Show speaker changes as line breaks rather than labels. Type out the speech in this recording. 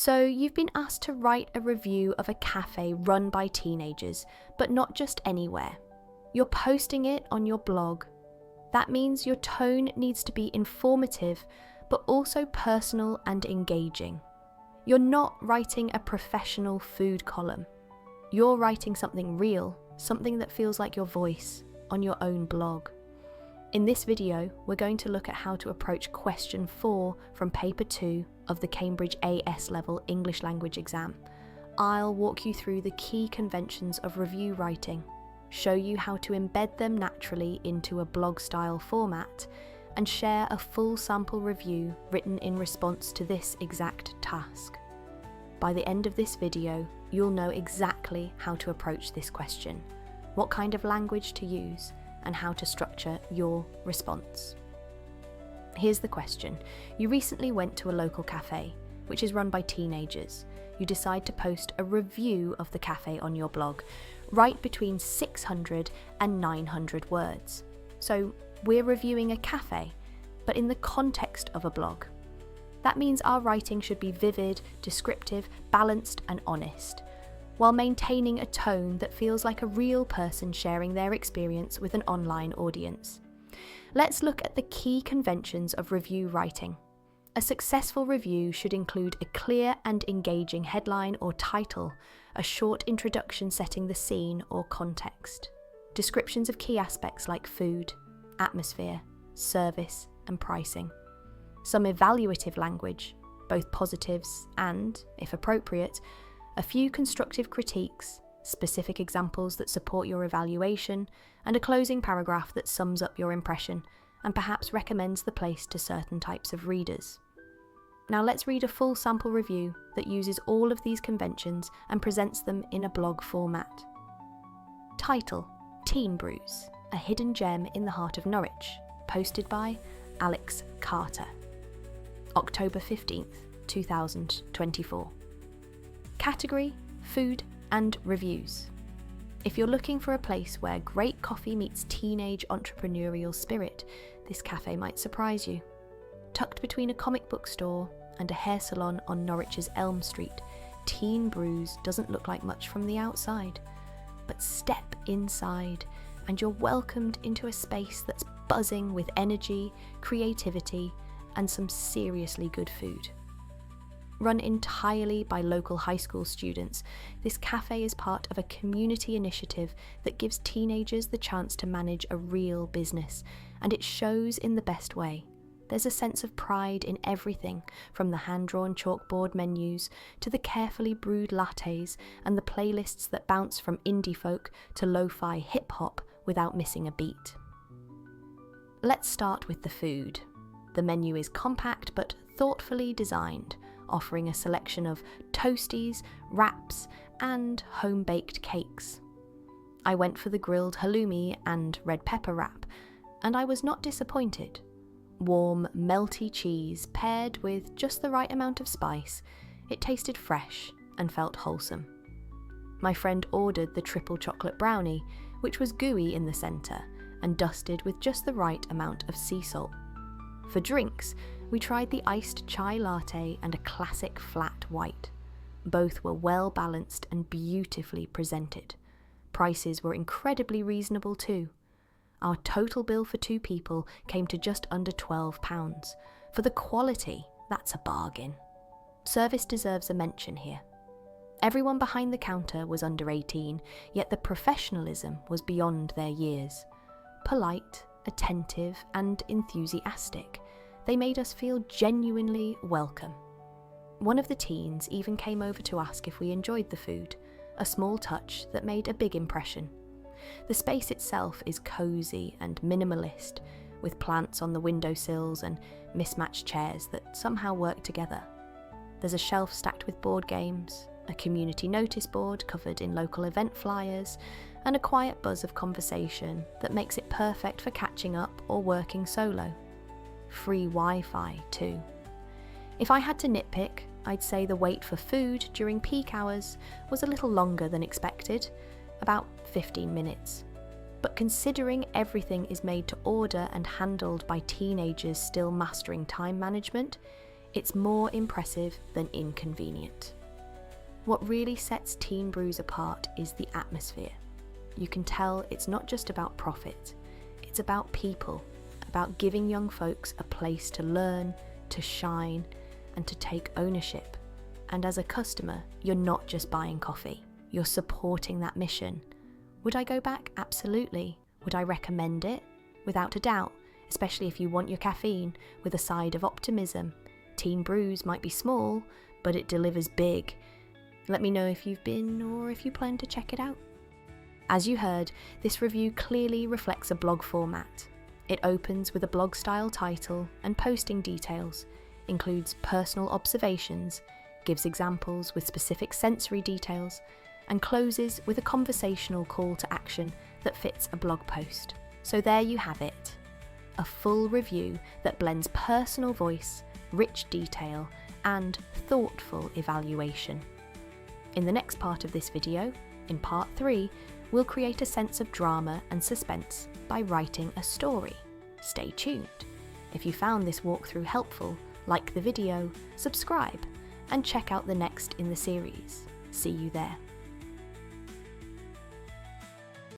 So you've been asked to write a review of a cafe run by teenagers, but not just anywhere. You're posting it on your blog. That means your tone needs to be informative, but also personal and engaging. You're not writing a professional food column. You're writing something real, something that feels like your voice, on your own blog. In this video, we're going to look at how to approach question 4 from paper 2 of the Cambridge AS level English language exam. I'll walk you through the key conventions of review writing, show you how to embed them naturally into a blog style format, and share a full sample review written in response to this exact task. By the end of this video, you'll know exactly how to approach this question, what kind of language to use, and how to structure your response. Here's the question. You recently went to a local cafe, which is run by teenagers. You decide to post a review of the cafe on your blog. Write between 600 and 900 words. So we're reviewing a cafe, but in the context of a blog. That means our writing should be vivid, descriptive, balanced, and honest, while maintaining a tone that feels like a real person sharing their experience with an online audience. Let's look at the key conventions of review writing. A successful review should include a clear and engaging headline or title, a short introduction setting the scene or context, descriptions of key aspects like food, atmosphere, service, and pricing, some evaluative language, both positives and, if appropriate, a few constructive critiques, specific examples that support your evaluation, and a closing paragraph that sums up your impression and perhaps recommends the place to certain types of readers. Now let's read a full sample review that uses all of these conventions and presents them in a blog format. Title: Teen Brews, a hidden gem in the heart of Norwich, posted by Alex Carter. October 15th, 2024. Category: Food and Reviews. If you're looking for a place where great coffee meets teenage entrepreneurial spirit, this cafe might surprise you. Tucked between a comic book store and a hair salon on Norwich's Elm Street, Teen Brews doesn't look like much from the outside. But step inside and you're welcomed into a space that's buzzing with energy, creativity, and some seriously good food. Run entirely by local high school students, this cafe is part of a community initiative that gives teenagers the chance to manage a real business, and it shows in the best way. There's a sense of pride in everything, from the hand-drawn chalkboard menus to the carefully brewed lattes and the playlists that bounce from indie folk to lo-fi hip-hop without missing a beat. Let's start with the food. The menu is compact but thoughtfully designed, offering a selection of toasties, wraps, and home-baked cakes. I went for the grilled halloumi and red pepper wrap, and I was not disappointed. Warm, melty cheese paired with just the right amount of spice, it tasted fresh and felt wholesome. My friend ordered the triple chocolate brownie, which was gooey in the centre and dusted with just the right amount of sea salt. For drinks, we tried the iced chai latte and a classic flat white. Both were well balanced and beautifully presented. Prices were incredibly reasonable too. Our total bill for 2 people came to just under £12. For the quality, that's a bargain. Service deserves a mention here. Everyone behind the counter was under 18, yet the professionalism was beyond their years. Polite, attentive, and enthusiastic, they made us feel genuinely welcome. One of the teens even came over to ask if we enjoyed the food, a small touch that made a big impression. The space itself is cosy and minimalist, with plants on the windowsills and mismatched chairs that somehow work together. There's a shelf stacked with board games, a community notice board covered in local event flyers, and a quiet buzz of conversation that makes it perfect for catching up or working solo. Free Wi-Fi too. If I had to nitpick, I'd say the wait for food during peak hours was a little longer than expected, about 15 minutes. But considering everything is made to order and handled by teenagers still mastering time management, It's more impressive than inconvenient. What really sets Teen Brews apart is the atmosphere. You can tell it's not just about profit, it's about people, about giving young folks a place to learn, to shine, and to take ownership. And as a customer, you're not just buying coffee, you're supporting that mission. Would I go back? Absolutely. Would I recommend it? Without a doubt, especially if you want your caffeine with a side of optimism. Teen Brews might be small, but it delivers big. Let me know if you've been or if you plan to check it out. As you heard, this review clearly reflects a blog format. It opens with a blog-style title and posting details, includes personal observations, gives examples with specific sensory details, and closes with a conversational call to action that fits a blog post. So there you have it, a full review that blends personal voice, rich detail, and thoughtful evaluation. In the next part of this video, in part 3, we'll create a sense of drama and suspense by writing a story. Stay tuned. If you found this walkthrough helpful, like the video, subscribe, and check out the next in the series. See you there.